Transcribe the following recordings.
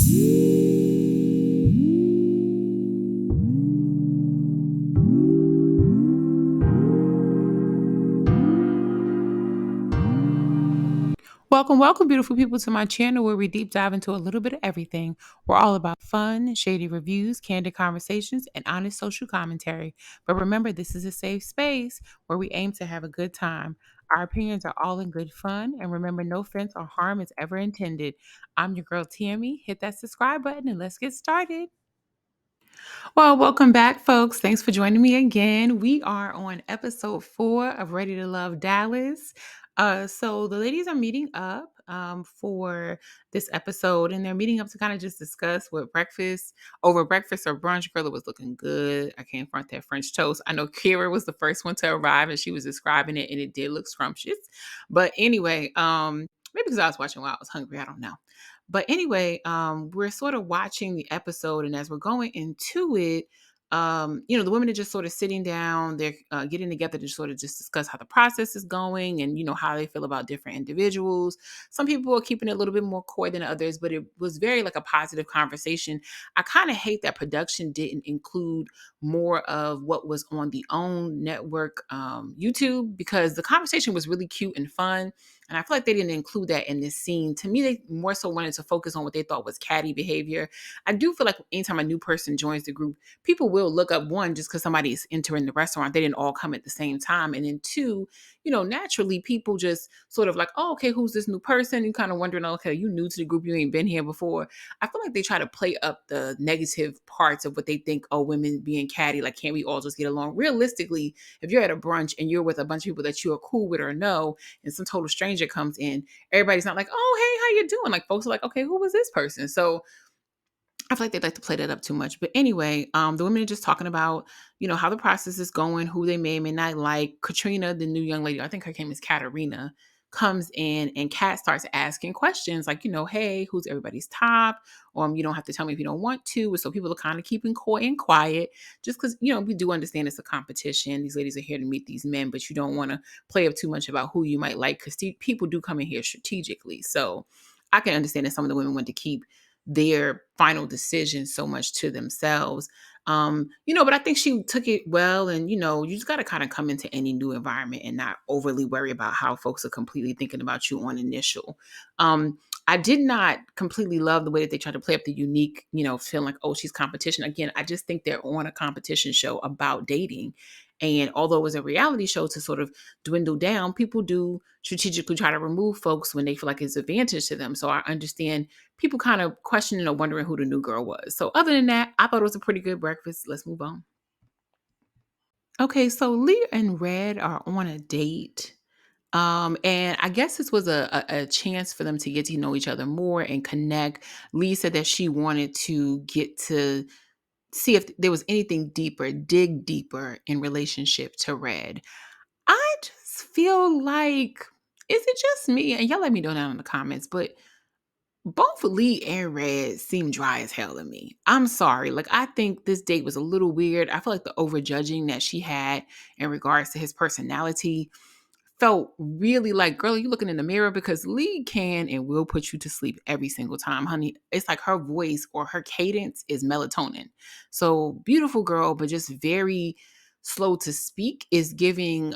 Welcome, welcome, beautiful people, to my channel where we deep dive into a little bit of everything. We're all about fun, shady reviews, candid conversations, and honest social commentary. But remember, this is a safe space where we aim to have a good time. Our opinions are all in good fun, and remember, no offense or harm is ever intended. I'm your girl, Tammy. Hit that subscribe button and let's get started. Well, welcome back, folks. Thanks for joining me again. We are on episode 4 of Ready to Love Dallas. So the ladies are meeting up for this episode, and they're meeting up to kind of just discuss what over breakfast or brunch. Girl, it was looking good. I can't front that French toast. I know Kira was the first one to arrive, and she was describing it, and it did look scrumptious. But anyway, maybe because I was watching while I was hungry. I don't know. But anyway, we're sort of watching the episode, and as we're going into it, the women are just sort of sitting down. They're getting together to sort of just discuss how the process is going, and how they feel about different individuals. Some people are keeping it a little bit more coy than others, but it was very like a positive conversation. I kind of hate that production didn't include more of what was on the OWN network YouTube, because the conversation was really cute and fun. And I feel like they didn't include that in this scene. To me, they more so wanted to focus on what they thought was catty behavior. I do feel like anytime a new person joins the group, people will look up, one, just because somebody is entering the restaurant. They didn't all come at the same time. And then two, naturally people just sort of like, oh, okay, who's this new person? You kind of wondering, okay, you new to the group, you ain't been here before. I feel like they try to play up the negative parts of what they think, oh, women being catty, like, can't we all just get along? Realistically, if you're at a brunch and you're with a bunch of people that you are cool with or know, and some total stranger comes in, everybody's not like, oh, hey, how you doing? Like, folks are like, okay, who was this person? So I feel like they like to play that up too much. But anyway, the women are just talking about, how the process is going, who they may or may not like. Katrina, the new young lady, I think her name is Katarina, comes in, and Kat starts asking questions like, hey, who's everybody's top? You don't have to tell me if you don't want to. So people are kind of keeping coy and quiet, just because, we do understand it's a competition. These ladies are here to meet these men, but you don't want to play up too much about who you might like, because people do come in here strategically. So I can understand that some of the women want to keep their final decision so much to themselves. But I think she took it well. And, you just got to kind of come into any new environment and not overly worry about how folks are completely thinking about you on initial. I did not completely love the way that they tried to play up the unique, feeling like, oh, she's competition. Again, I just think they're on a competition show about dating. And although it was a reality show to sort of dwindle down, people do strategically try to remove folks when they feel like it's advantage to them. So I understand people kind of questioning or wondering who the new girl was. So other than that, I thought it was a pretty good breakfast. Let's move on. Okay, so Leah and Red are on a date. And I guess this was a chance for them to get to know each other more and connect. Lee said that she wanted to get to see if there was anything deeper, dig deeper in relationship to Red. I just feel like, is it just me? And y'all let me know down in the comments, but both Lee and Red seem dry as hell to me. I'm sorry. Like, I think this date was a little weird. I feel like the overjudging that she had in regards to his personality felt really like, girl, are you looking in the mirror? Because Lee can and will put you to sleep every single time, honey. It's like her voice or her cadence is melatonin. So beautiful girl, but just very slow to speak, is giving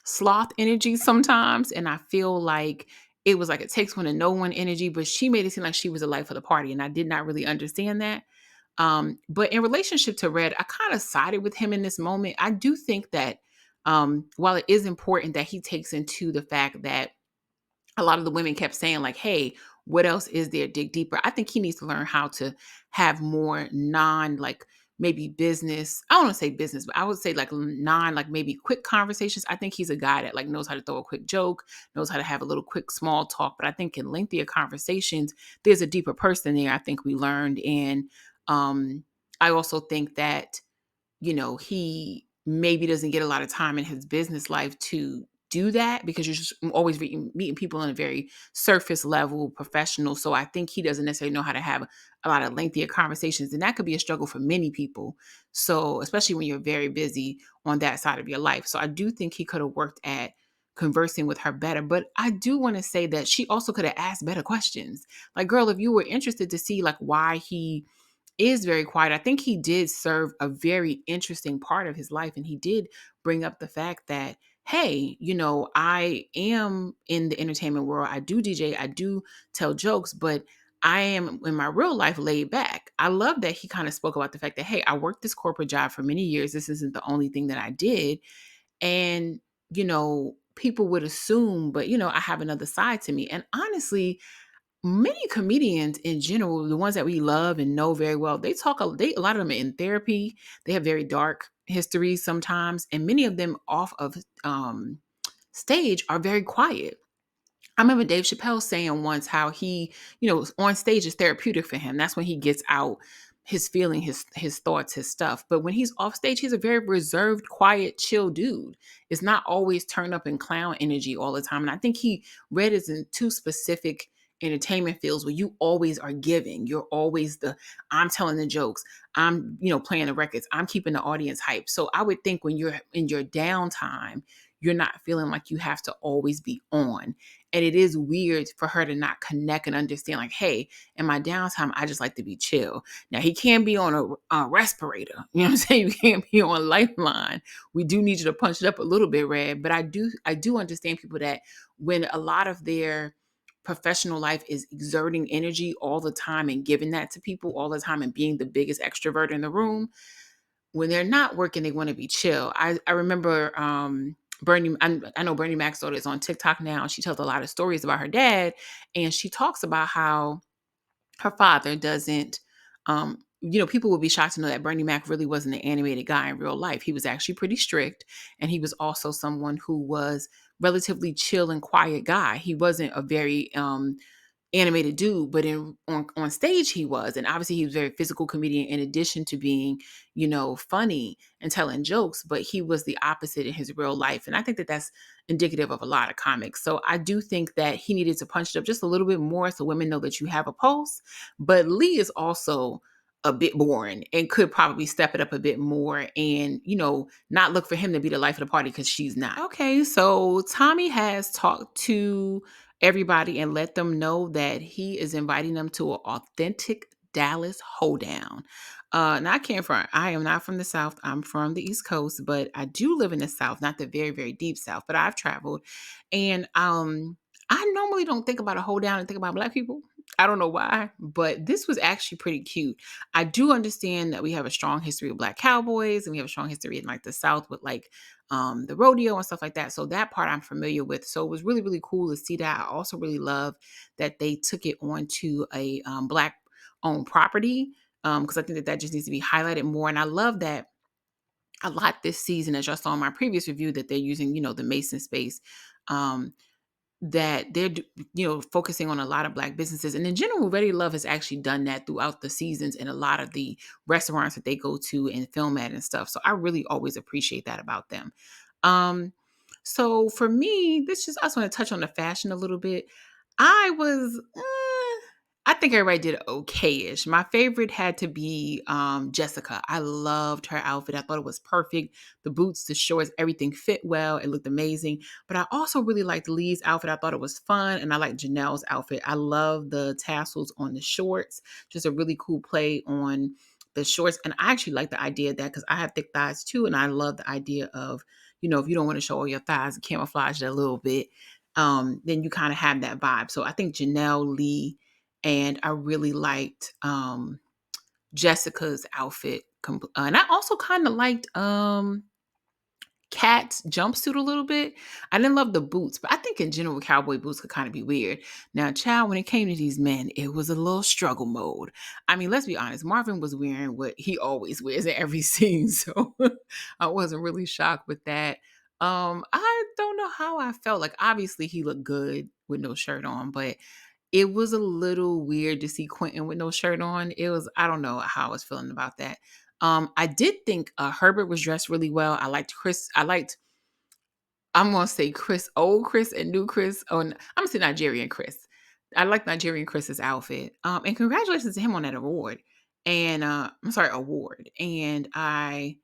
sloth energy sometimes. And I feel like it was like it takes one to know one energy, but she made it seem like she was the life of the party. And I did not really understand that. But in relationship to Red, I kind of sided with him in this moment. I do think that while it is important that he takes into the fact that a lot of the women kept saying like, hey, what else is there? Dig deeper. I think he needs to learn how to have more like maybe business. I don't want to say business, but I would say like like maybe quick conversations. I think he's a guy that like knows how to throw a quick joke, knows how to have a little quick small talk. But I think in lengthier conversations, there's a deeper person there. I think we learned. And I also think that, he maybe doesn't get a lot of time in his business life to do that, because you're just always meeting people on a very surface level, professional. So I think he doesn't necessarily know how to have a lot of lengthier conversations. And that could be a struggle for many people. So especially when you're very busy on that side of your life. So I do think he could have worked at conversing with her better. But I do want to say that she also could have asked better questions. Like, girl, if you were interested to see like why he is very quiet, I think he did serve a very interesting part of his life. And he did bring up the fact that, hey, I am in the entertainment world. I do DJ, I do tell jokes, but I am in my real life laid back. I love that he kind of spoke about the fact that, hey, I worked this corporate job for many years. This isn't the only thing that I did. And, people would assume, but, I have another side to me. And honestly, many comedians in general, the ones that we love and know very well, they talk, a lot of them are in therapy. They have very dark histories sometimes. And many of them off of stage are very quiet. I remember Dave Chappelle saying once how he, on stage is therapeutic for him. That's when he gets out his feeling, his thoughts, his stuff. But when he's off stage, he's a very reserved, quiet, chill dude. It's not always turn up and clown energy all the time. And I think he read it in two specific entertainment fields where you always are giving. You're always I'm telling the jokes. I'm, playing the records. I'm keeping the audience hyped. So I would think when you're in your downtime, you're not feeling like you have to always be on. And it is weird for her to not connect and understand, like, hey, in my downtime, I just like to be chill. Now, he can't be on a respirator. You know what I'm saying? You can't be on Lifeline. We do need you to punch it up a little bit, Red. But I do understand people that when a lot of their professional life is exerting energy all the time and giving that to people all the time and being the biggest extrovert in the room, when they're not working, they want to be chill. I remember Bernie, I know Bernie Mac's daughter is on TikTok now. She tells a lot of stories about her dad, and she talks about how her father doesn't, people would be shocked to know that Bernie Mac really wasn't an animated guy in real life. He was actually pretty strict, and he was also someone who was relatively chill and quiet guy. He wasn't a very animated dude, but on stage he was. And obviously he was a very physical comedian in addition to being, funny and telling jokes, but he was the opposite in his real life. And I think that that's indicative of a lot of comics. So I do think that he needed to punch it up just a little bit more so women know that you have a pulse. But Lee is also a bit boring and could probably step it up a bit more and, not look for him to be the life of the party because she's not. Okay, so Tommy has talked to everybody and let them know that he is inviting them to an authentic Dallas hoedown. Now I can't front. I am not from the South. I'm from the East Coast, but I do live in the South, not the very, very deep South, but I've traveled. And I normally don't think about a hoedown and think about Black people. I don't know why, but this was actually pretty cute. I do understand that we have a strong history of Black cowboys and we have a strong history in like the South with like the rodeo and stuff like that. So that part I'm familiar with. So it was really, really cool to see that. I also really love that they took it onto a Black owned property because I think that just needs to be highlighted more. And I love that a lot this season, as y'all saw in my previous review, that they're using, the Mason space. That they're focusing on a lot of Black businesses, and in general Ready Love has actually done that throughout the seasons in a lot of the restaurants that they go to and film at and stuff. So I really always appreciate that about them. So for me, I just want to touch on the fashion a little bit. I think everybody did okay-ish. My favorite had to be Jessica. I loved her outfit. I thought it was perfect. The boots, the shorts, everything fit well. It looked amazing. But I also really liked Lee's outfit. I thought it was fun. And I liked Janelle's outfit. I love the tassels on the shorts. Just a really cool play on the shorts. And I actually like the idea of that because I have thick thighs too. And I love the idea of, if you don't want to show all your thighs, camouflage that a little bit, then you kind of have that vibe. So I think Janelle, Lee, and I really liked Jessica's outfit. And I also kind of liked Kat's jumpsuit a little bit. I didn't love the boots, but I think in general, cowboy boots could kind of be weird. Now, child, when it came to these men, it was a little struggle mode. I mean, let's be honest. Marvin was wearing what he always wears in every scene, so I wasn't really shocked with that. I don't know how I felt. Like, obviously, he looked good with no shirt on, but it was a little weird to see Quentin with no shirt on. I don't know how I was feeling about that. I did think Herbert was dressed really well. I liked Chris. I'm going to say Chris, old Chris and new Chris. I'm going to say Nigerian Chris. I like Nigerian Chris's outfit. And congratulations to him on that award. And award. And I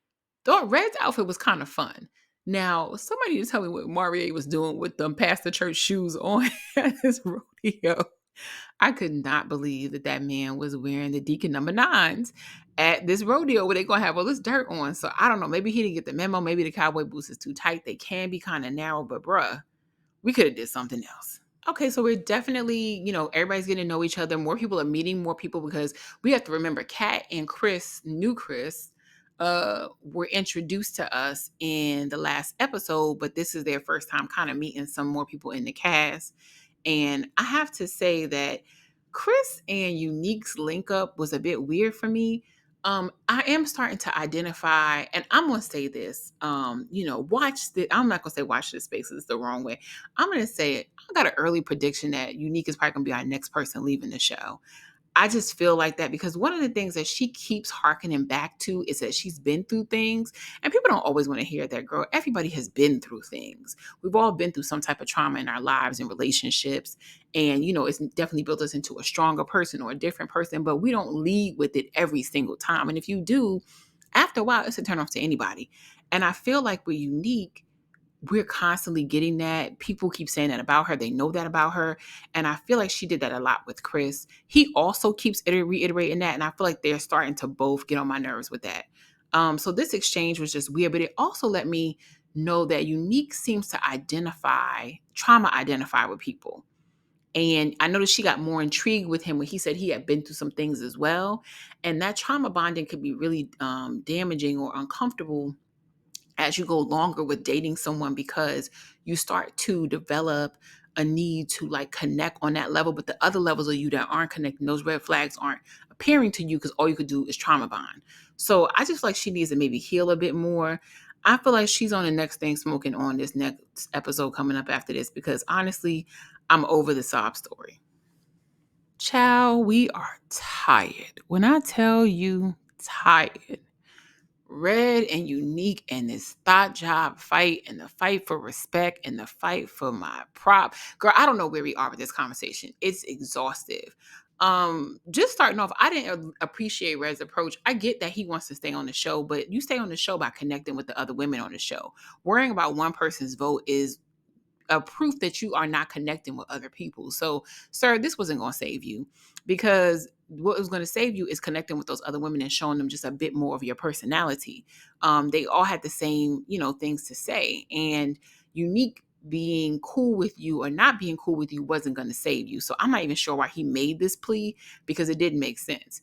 thought Red's outfit was kind of fun. Now, somebody need to tell me what Marie was doing with them past the church shoes on at this rodeo. I could not believe that that man was wearing the Deacon number nines at this rodeo where they're going to have all this dirt on. So I don't know. Maybe he didn't get the memo. Maybe the cowboy boots is too tight. They can be kind of narrow, but bruh, we could have did something else. Okay, so we're definitely, everybody's getting to know each other. More people are meeting more people because we have to remember Kat and Chris, new Chris, were introduced to us in the last episode, but this is their first time kind of meeting some more people in the cast. And I have to say that Chris and Unique's link up was a bit weird for me. I am starting to identify, and I'm gonna say this, watch the I'm not gonna say watch this space, it's the wrong way. I'm gonna say it. I got an early prediction that Unique is probably gonna be our next person leaving the show. I just feel like that because one of the things that she keeps harkening back to is that she's been through things. And people don't always want to hear that, girl. Everybody has been through things. We've all been through some type of trauma in our lives and relationships. And, it's definitely built us into a stronger person or a different person, but we don't lead with it every single time. And if you do, after a while, it's a turn off to anybody. And I feel like we're unique, we're constantly getting that. People keep saying that about her. They know that about her. And I feel like she did that a lot with Chris. He also keeps reiterating that. And I feel like they're starting to both get on my nerves with that. So this exchange was just weird, but it also let me know that Unique seems to trauma identify with people. And I noticed she got more intrigued with him when he said he had been through some things as well. And that trauma bonding could be really damaging or uncomfortable as you go longer with dating someone because you start to develop a need to like connect on that level, but the other levels of you that aren't connecting, those red flags aren't appearing to you because all you could do is trauma bond. So I just feel like she needs to maybe heal a bit more. I feel like she's on the next thing smoking on this next episode coming up after this because honestly, I'm over the sob story. Child, we are tired. When I tell you tired, Red and Unique and this thought job fight and the fight for respect and the fight for my prop. Girl, I don't know where we are with this conversation. It's exhaustive. Just starting off, I didn't appreciate Red's approach. I get that he wants to stay on the show, but you stay on the show by connecting with the other women on the show. Worrying about one person's vote is a proof that you are not connecting with other people. So, sir, this wasn't going to save you because what was going to save you is connecting with those other women and showing them just a bit more of your personality. They all had the same, things to say, and Unique being cool with you or not being cool with you wasn't going to save you. So I'm not even sure why he made this plea because it didn't make sense.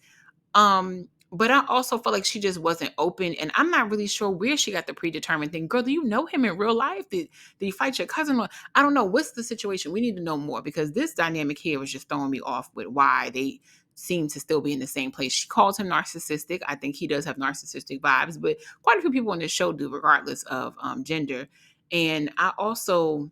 But I also felt like she just wasn't open, and I'm not really sure where she got the predetermined thing. Girl, do you know him in real life? Did he fight your cousin? I don't know. What's the situation? We need to know more because this dynamic here was just throwing me off with why they seem to still be in the same place. She calls him narcissistic. I think he does have narcissistic vibes, but quite a few people on this show do, regardless of gender. And I also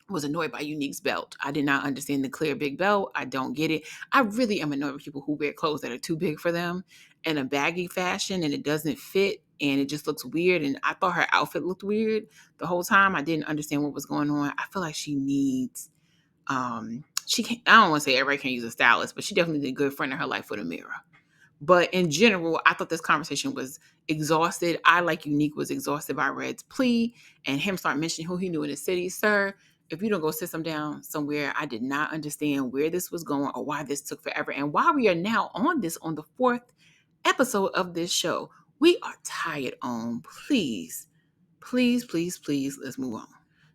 was annoyed by Unique's belt. I did not understand the clear big belt. I don't get it. I really am annoyed with people who wear clothes that are too big for them in a baggy fashion and it doesn't fit and it just looks weird. And I thought her outfit looked weird the whole time. I didn't understand what was going on. I feel like she needs she can't, I don't want to say everybody can use a stylist, but she definitely did a good friend in her life with a mirror. But in general, I thought this conversation was exhausted. I, like Unique, was exhausted by Red's plea and him start mentioning who he knew in the city. Sir, if you don't go sit some down somewhere, I did not understand where this was going or why this took forever and why we are now on the fourth episode of this show. We are tired on. Please, please, please, please, let's move on.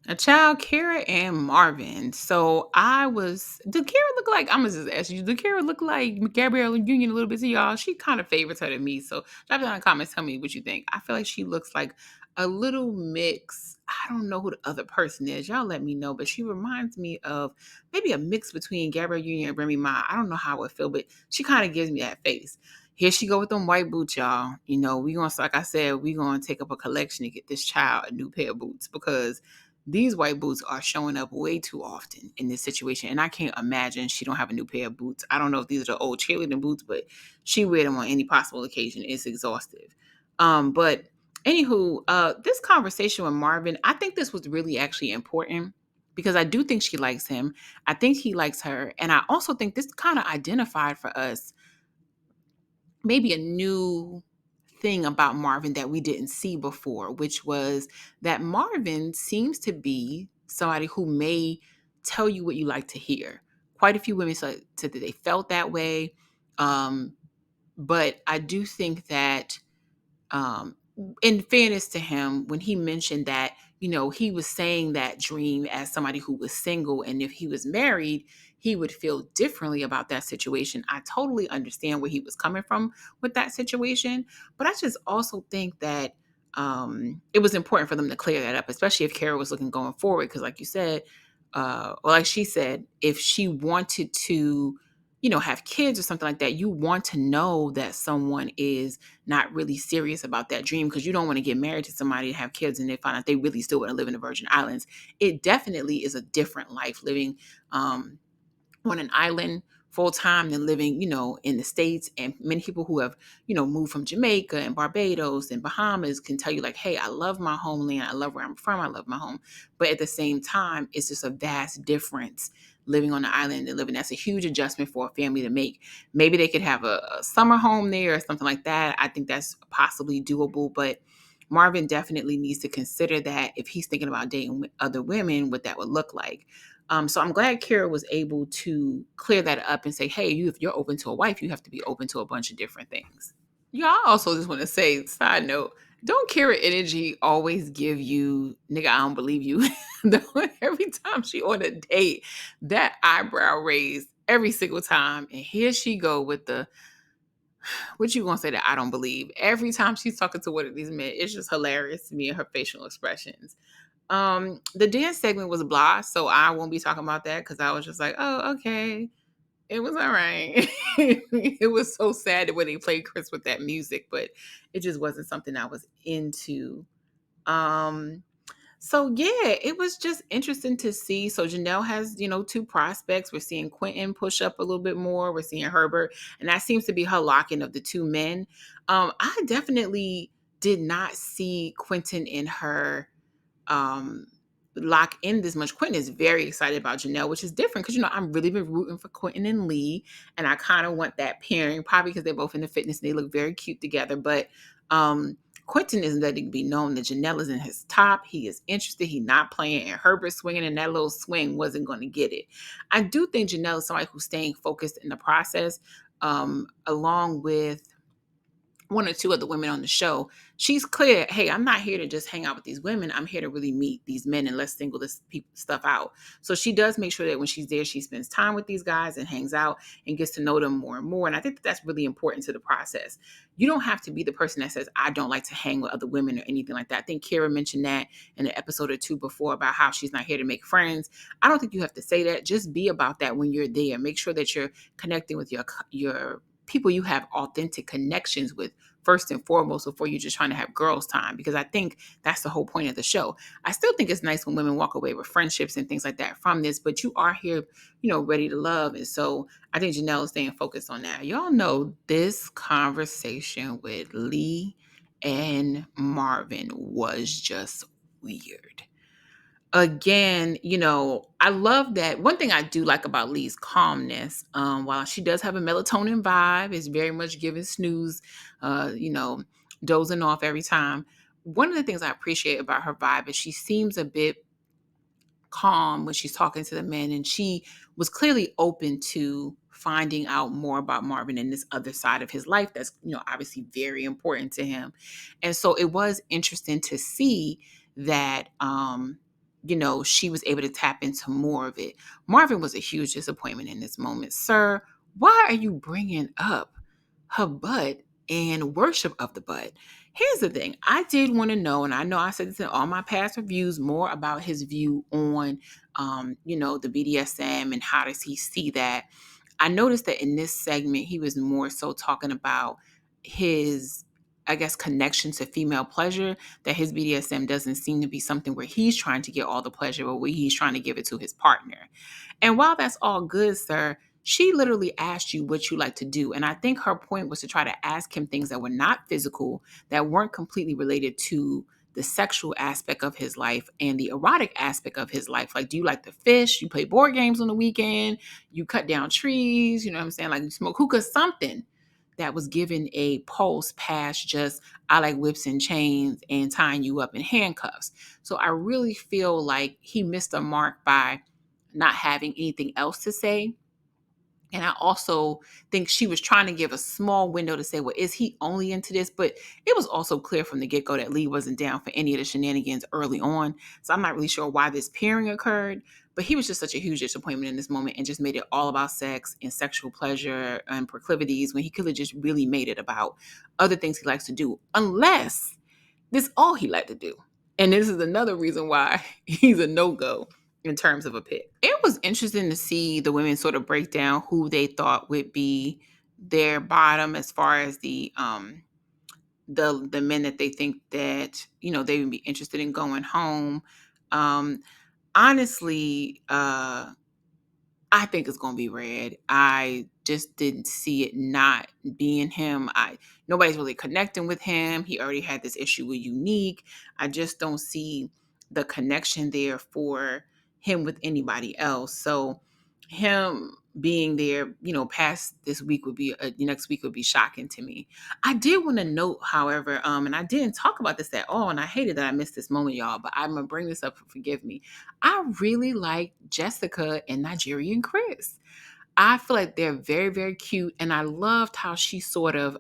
A child, Kara and Marvin. So did Kara look like, I'm going to just ask you, did Kara look like Gabrielle Union a little bit to y'all? She kind of favors her to me. So drop down in the comments, tell me what you think. I feel like she looks like a little mix. I don't know who the other person is. Y'all let me know. But she reminds me of maybe a mix between Gabrielle Union and Remy Ma. I don't know how it feel, but she kind of gives me that face. Here she go with them white boots, y'all. We going to, like I said, we going to take up a collection to get this child a new pair of boots because these white boots are showing up way too often in this situation. And I can't imagine she don't have a new pair of boots. I don't know if these are the old cheerleading boots, but she wear them on any possible occasion. It's exhaustive. But anywho, this conversation with Marvin, I think this was really actually important because I do think she likes him. I think he likes her. And I also think this kind of identified for us maybe a new thing about Marvin that we didn't see before, which was that Marvin seems to be somebody who may tell you what you like to hear. Quite a few women said that they felt that way. Um, but I do think that um, in fairness to him, when he mentioned that, he was saying that dream as somebody who was single. And if he was married, he would feel differently about that situation. I totally understand where he was coming from with that situation. But I just also think that it was important for them to clear that up, especially if Kara was looking going forward. Because, like you said, or like she said, if she wanted to, have kids or something like that, you want to know that someone is not really serious about that dream, because you don't want to get married to somebody and have kids and they find out they really still want to live in the Virgin Islands. It definitely is a different life living on an island full time than living, in the States. And many people who have, moved from Jamaica and Barbados and Bahamas can tell you like, hey, I love my homeland. I love where I'm from. I love my home. But at the same time, it's just a vast difference living on the island and living. That's a huge adjustment for a family to make. Maybe they could have a summer home there or something like that. I think that's possibly doable, but Marvin definitely needs to consider that if he's thinking about dating other women, what that would look like. So I'm glad Kara was able to clear that up and say, hey, if you're open to a wife, you have to be open to a bunch of different things. Yeah, I also just want to say, side note, don't Kara energy always give you, nigga, I don't believe you. Every time she on a date, that eyebrow raised every single time. And here she go with the, what you gonna say that I don't believe? Every time she's talking to one of these men, it's just hilarious to me and her facial expressions. The dance segment was blah, so I won't be talking about that because I was just like, oh, okay. It was all right. It was so sad the way they played Chris with that music, but it just wasn't something I was into. Um, so yeah, it was just interesting to see. So Janelle has, two prospects. We're seeing Quentin push up a little bit more. We're seeing Herbert, and that seems to be her lock-in of the two men. I definitely did not see Quentin in her um lock in this much. Quentin is very excited about Janelle, which is different because I'm really been rooting for Quentin and Lee, and I kind of want that pairing, probably because they're both in the fitness and they look very cute together. But Quentin is letting it be known that Janelle is in his top. He is interested. He's not playing, and Herbert swinging, and that little swing wasn't going to get it. I do think Janelle is somebody who's staying focused in the process, along with one or two of the women on the show. She's clear, hey, I'm not here to just hang out with these women. I'm here to really meet these men and let's single this stuff out. So she does make sure that when she's there, she spends time with these guys and hangs out and gets to know them more and more. And I think that's really important to the process. You don't have to be the person that says, I don't like to hang with other women or anything like that. I think Kara mentioned that in an episode or two before about how she's not here to make friends. I don't think you have to say that. Just be about that when you're there. Make sure that you're connecting with your people you have authentic connections with first and foremost before you're just trying to have girls time, because I think that's the whole point of the show. I still think it's nice when women walk away with friendships and things like that from this, but you are here, ready to love. And so I think Janelle is staying focused on that. Y'all know this conversation with Lee and Marvin was just weird. Again, I love that. One thing I do like about Lee's calmness, while she does have a melatonin vibe, is very much giving snooze, dozing off every time. One of the things I appreciate about her vibe is she seems a bit calm when she's talking to the men, and she was clearly open to finding out more about Marvin and this other side of his life that's obviously very important to him. And so it was interesting to see that she was able to tap into more of it. Marvin was a huge disappointment in this moment. Sir, why are you bringing up her butt and worship of the butt? Here's the thing. I did want to know, and I know I said this in all my past reviews, more about his view on, the BDSM and how does he see that. I noticed that in this segment, he was more so talking about his, I guess, connection to female pleasure, that his BDSM doesn't seem to be something where he's trying to get all the pleasure or where he's trying to give it to his partner. And while that's all good, sir, she literally asked you what you like to do. And I think her point was to try to ask him things that were not physical, that weren't completely related to the sexual aspect of his life and the erotic aspect of his life. Like, do you like to fish? You play board games on the weekend? You cut down trees? You know what I'm saying? Like, you smoke hookah, something that was given a pulse past just I like whips and chains and tying you up in handcuffs. So I really feel like he missed a mark by not having anything else to say. And I also think she was trying to give a small window to say, well, is he only into this? But it was also clear from the get go that Lee wasn't down for any of the shenanigans early on. So I'm not really sure why this pairing occurred. But he was just such a huge disappointment in this moment and just made it all about sex and sexual pleasure and proclivities when he could have just really made it about other things he likes to do, unless this is all he liked to do. And this is another reason why he's a no-go in terms of a pick. It was interesting to see the women sort of break down who they thought would be their bottom as far as the men that they think that, they would be interested in going home. Um honestly, I think it's gonna be Red. I just didn't see it not being him. Nobody's really connecting with him. He already had this issue with Unique. I just don't see the connection there for him with anybody else. So him being there, past this week would be next week would be shocking to me. I did want to note, however, and I didn't talk about this at all, and I hated that I missed this moment, y'all. But I'm gonna bring this up. Forgive me. I really like Jessica and Nigerian Chris. I feel like they're very, very cute. And I loved how she sort of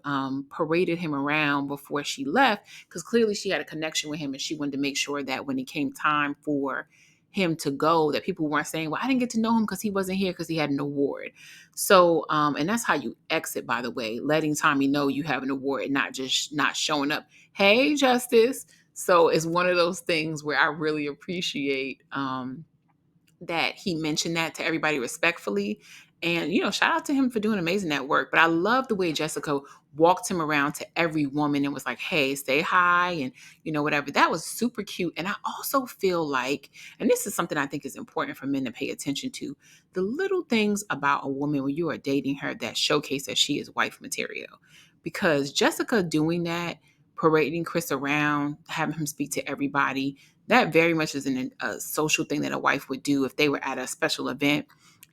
paraded him around before she left, because clearly she had a connection with him and she wanted to make sure that when it came time for him to go, that people weren't saying, well, I didn't get to know him because he wasn't here because he had an award. So, and that's how you exit, by the way, letting Tommy know you have an award and not just not showing up. Hey, Justice. So it's one of those things where I really appreciate that he mentioned that to everybody respectfully. And, shout out to him for doing amazing at work. But I love the way Jessica walked him around to every woman and was like, hey, stay high and, whatever. That was super cute. And I also feel like, and this is something I think is important for men to pay attention to, the little things about a woman when you are dating her that showcase that she is wife material. Because Jessica doing that, parading Chris around, having him speak to everybody, that very much is a social thing that a wife would do if they were at a special event.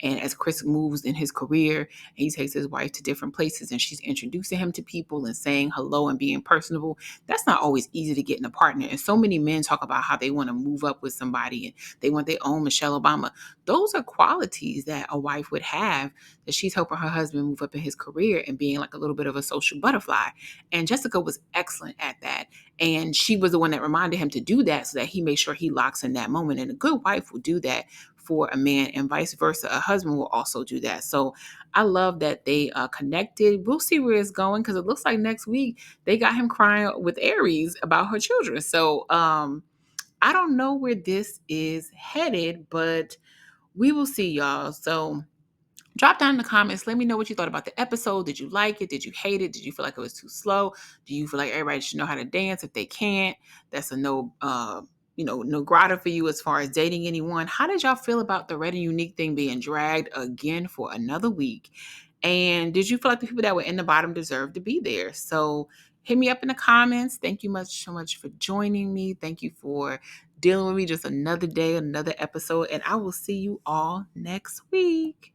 And as Chris moves in his career, he takes his wife to different places and she's introducing him to people and saying hello and being personable. That's not always easy to get in a partner. And so many men talk about how they want to move up with somebody and they want their own Michelle Obama. Those are qualities that a wife would have, that she's helping her husband move up in his career and being like a little bit of a social butterfly. And Jessica was excellent at that. And she was the one that reminded him to do that so that he made sure he locks in that moment. And a good wife will do that for a man and vice versa. A husband will also do that. So I love that they connected. We'll see where it's going because it looks like next week they got him crying with Aries about her children. So I don't know where this is headed, but we will see, y'all. So drop down in the comments. Let me know what you thought about the episode. Did you like it? Did you hate it? Did you feel like it was too slow? Do you feel like everybody should know how to dance? If they can't, that's a no, no grata for you as far as dating anyone. How did y'all feel about the Red and Unique thing being dragged again for another week? And did you feel like the people that were in the bottom deserved to be there? So hit me up in the comments. Thank you so much for joining me. Thank you for dealing with me just another day, another episode. And I will see you all next week.